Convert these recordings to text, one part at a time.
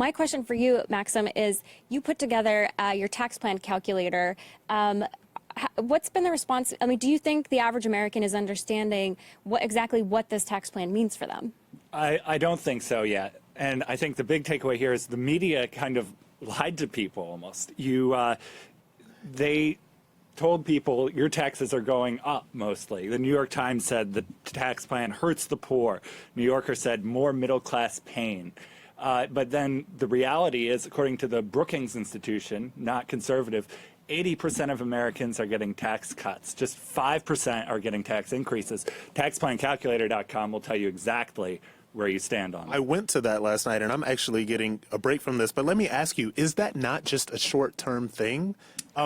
my question for you, Maxim, is you put together your tax plan calculator. What's been the response? I mean, do you think the average American is understanding exactly what this tax plan means for them? I don't think so yet. And I think the big takeaway here is the media kind of lied to people almost. They told people your taxes are going up mostly. The New York Times said the tax plan hurts the poor. New Yorker said more middle class pain. But then the reality is, according to the Brookings Institution, not conservative, 80% of Americans are getting tax cuts. Just 5% are getting tax increases. Taxplancalculator.com will tell you exactly where you stand on it. I went to that last night, and I'm actually getting a break from this. But let me ask you, is that not just a short-term thing?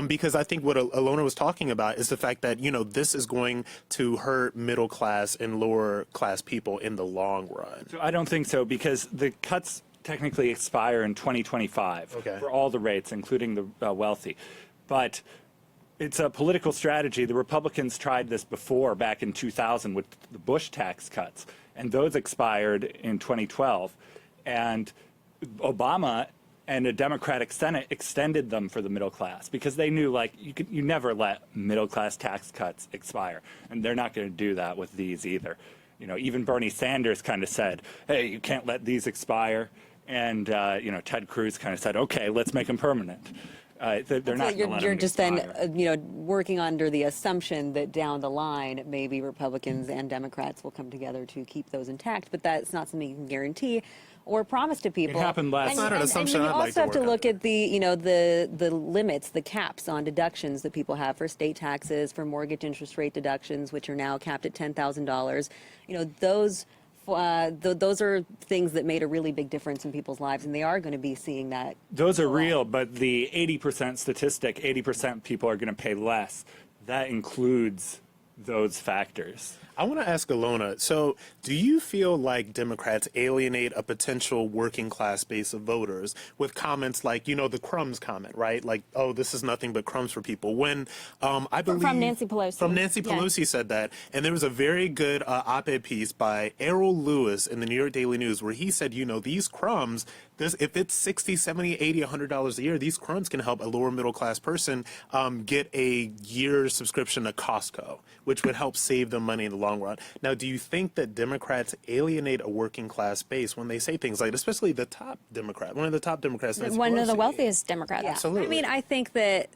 Because I think what Alyona was talking about is the fact that, you know, this is going to hurt middle-class and lower-class people in the long run. So I don't think so, because the cuts technically expire in 2025 for all the rates, including the wealthy. But it's a political strategy. The Republicans tried this before, back in 2000, with the Bush tax cuts, and those expired in 2012. And Obama and a Democratic Senate extended them for the middle class because they knew, like, you never let middle class tax cuts expire, and they're not going to do that with these either. You know, even Bernie Sanders kind of said, "Hey, you can't let these expire," and you know, Ted Cruz kind of said, "Okay, let's make them permanent." They're not. You're just then, you know, working under the assumption that down the line, maybe Republicans and Democrats will come together to keep those intact, but that's not something you can guarantee or promise to people. It happened last. It's not an assumption. And you I'd like also have to work look under. at the, you know, the limits, the caps on deductions that people have for state taxes, for mortgage interest rate deductions, which are now capped at $10,000. You know, those are things that made a really big difference in people's lives, and they are going to be seeing that. Those are real, but the 80% statistic, 80% people are going to pay less. That includes those factors. I want to ask Alyona, so do you feel like Democrats alienate a potential working class base of voters with comments like, you know, the crumbs comment, right? Like, oh, this is nothing but crumbs for people. When I believe... From Nancy Pelosi. From Nancy Pelosi said that. And there was a very good op-ed piece by Errol Lewis in the New York Daily News where he said, you know, these crumbs, if it's $60, $70, $80, $100 a year, these crumbs can help a lower middle class person get a year subscription to Costco, which would help save them money in the long run. Now, do you think that Democrats alienate a working class base when they say things like, especially the top Democrat, one of the top Democrats, Nancy One of the Pelosi? wealthiest Democrats. Yeah. Absolutely. I mean, I think that,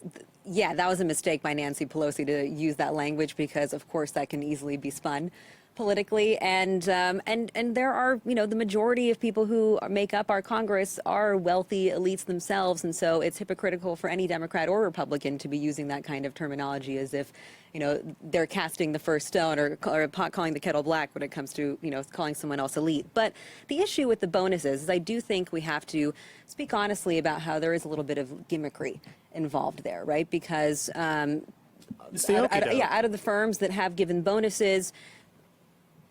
yeah, that was a mistake by Nancy Pelosi to use that language because, of course, that can easily be spun politically, and there are, you know, the majority of people who make up our Congress are wealthy elites themselves, and so it's hypocritical for any Democrat or Republican to be using that kind of terminology as if, you know, they're casting the first stone or calling the kettle black when it comes to, you know, calling someone else elite. But the issue with the bonuses is I do think we have to speak honestly about how there is a little bit of gimmickry involved there, right? Because out of the firms that have given bonuses,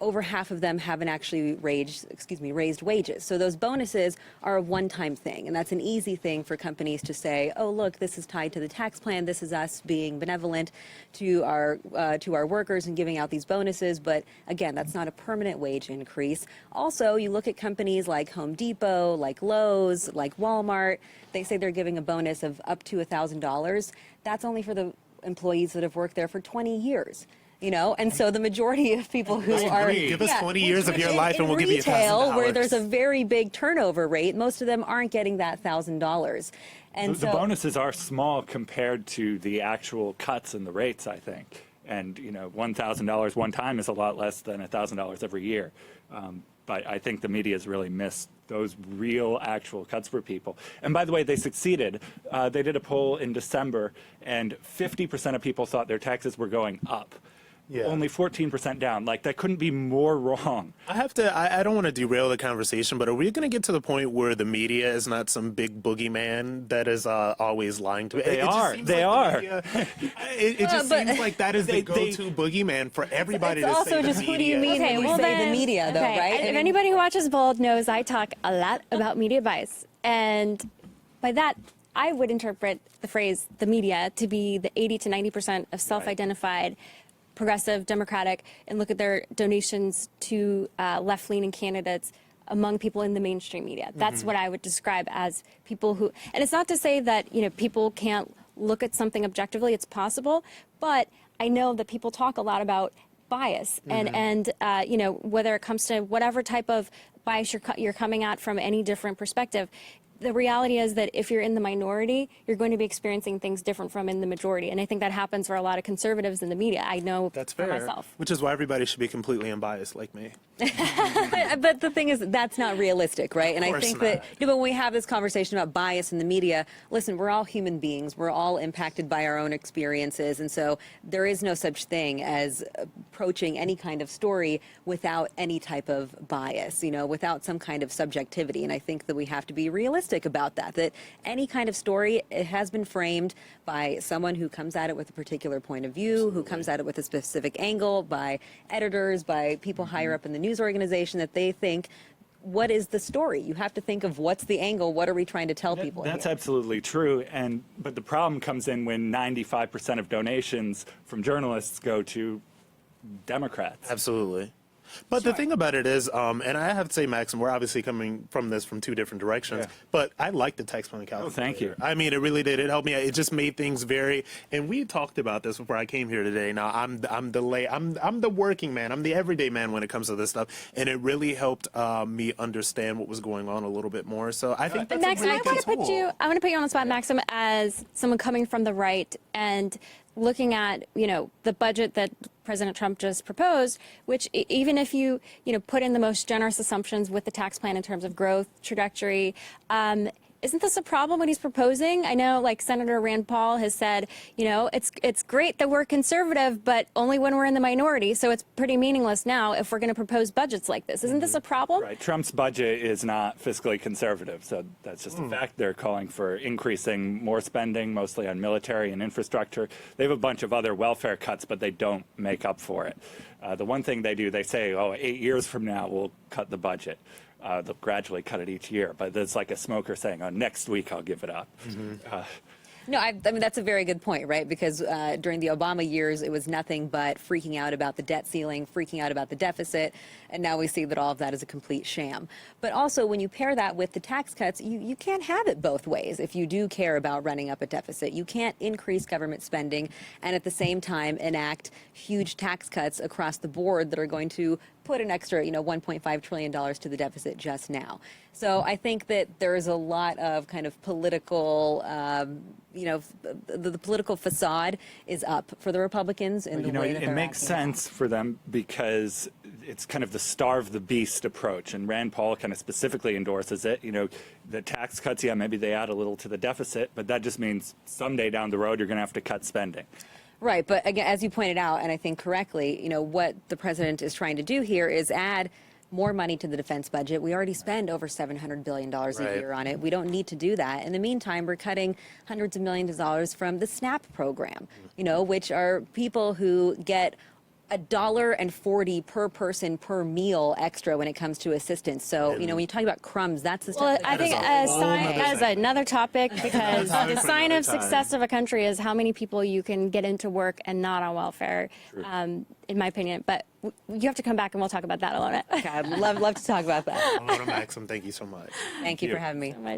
over half of them haven't actually raised wages. So those bonuses are a one-time thing, and that's an easy thing for companies to say, oh, look, this is tied to the tax plan. This is us being benevolent to our workers and giving out these bonuses. But again, that's not a permanent wage increase. Also, you look at companies like Home Depot, like Lowe's, like Walmart. They say they're giving a bonus of up to $1,000. That's only for the employees that have worked there for 20 years. You know, and so the majority of people who are give us 20 years of your life and we'll give you $1,000, $1,000. where there's a very big turnover rate, most of them aren't getting that $1,000. And the bonuses are small compared to the actual cuts in the rates, I think. And, you know, $1,000 one time is a lot less than $1,000 every year. But I think the media has really missed those real actual cuts for people. And by the way, they succeeded. They did a poll in December, and 50% of people thought their taxes were going up. Yeah. Only 14% down. Like, that couldn't be more wrong. I don't want to derail the conversation, but are we going to get to the point where the media is not some big boogeyman that is always lying to us? They are. It just seems like that is the go-to boogeyman for everybody to say also the just media. Who do you mean when you say the media, though, right? If anybody who watches Bold knows I talk a lot about media bias. And by that, I would interpret the phrase the media to be the 80 to 90% of self-identified progressive, Democratic, and look at their donations to left-leaning candidates among people in the mainstream media. That's what I would describe as people who, and it's not to say that, people can't look at something objectively. It's possible, but I know that people talk a lot about bias and whether it comes to whatever type of bias you're coming at from any different perspective. The reality is that if you're in the minority, you're going to be experiencing things different from in the majority. And I think that happens for a lot of conservatives in the media. I know That's for fair. myself. Which is why everybody should be completely unbiased like me. But the thing is, that's not realistic, right? And I think that when we have this conversation about bias in the media, listen, we're all human beings. We're all impacted by our own experiences. And so there is no such thing as approaching any kind of story without any type of bias, without some kind of subjectivity. And I think that we have to be realistic about that any kind of story, it has been framed by someone who comes at it with a particular point of view, who comes at it with a specific angle, by editors, by people higher up in the news organization, that they think, what is the story? You have to think of what's the angle, what are we trying to tell people That's here? absolutely true. But the problem comes in when 95% of donations from journalists go to Democrats. Absolutely. But the thing about it is, and I have to say, Maxim, we're obviously coming from this from two different directions, but I like the text plan calculator. Oh, thank you. I mean, it really did. It helped me. It just made things very, and we talked about this before I came here today. Now, I'm the working man. I'm the everyday man when it comes to this stuff. And it really helped me understand what was going on a little bit more. So I think that's Maxim, a really good tool. I want to put you on the spot, Maxim, as someone coming from the right and looking at, the budget that President Trump just proposed, which even if you, put in the most generous assumptions with the tax plan in terms of growth trajectory, isn't this a problem what he's proposing? I know, like Senator Rand Paul has said, it's great that we're conservative, but only when we're in the minority. So it's pretty meaningless now if we're going to propose budgets like this. Isn't this a problem? Right. Trump's budget is not fiscally conservative, so that's just a fact. They're calling for increasing more spending, mostly on military and infrastructure. They have a bunch of other welfare cuts, but they don't make up for it. The one thing they do, they say, 8 years from now, we'll cut the budget. They'll gradually cut it each year, but it's like a smoker saying, next week I'll give it up. No, I mean, that's a very good point, right? Because during the Obama years, it was nothing but freaking out about the debt ceiling, freaking out about the deficit, and now we see that all of that is a complete sham. But also, when you pair that with the tax cuts, you can't have it both ways. If you do care about running up a deficit, you can't increase government spending and at the same time enact huge tax cuts across the board that are going to put an extra, $1.5 trillion to the deficit just now. So I think that there is a lot of kind of political, the political facade is up for the Republicans in the way that it they're makes acting now. sense for them because it's kind of the starve the beast approach, and Rand Paul kind of specifically endorses it. The tax cuts, maybe they add a little to the deficit, but that just means someday down the road you're going to have to cut spending. Right, but again, as you pointed out, and I think correctly, what the president is trying to do here is add more money to the defense budget. We already spend over $700 billion a year on it. We don't need to do that. In the meantime, we're cutting hundreds of millions of dollars from the SNAP program, which are people who get $1.40 per person per meal extra when it comes to assistance. So, when you talk about crumbs, that's the stuff. Well, that I think that is another topic because the sign of success of a country is how many people you can get into work and not on welfare, in my opinion. But you have to come back and we'll talk about that, Alyona. Okay, I'd love to talk about that. Alyona, Maxim, thank you so much. Thank you for having me. So much.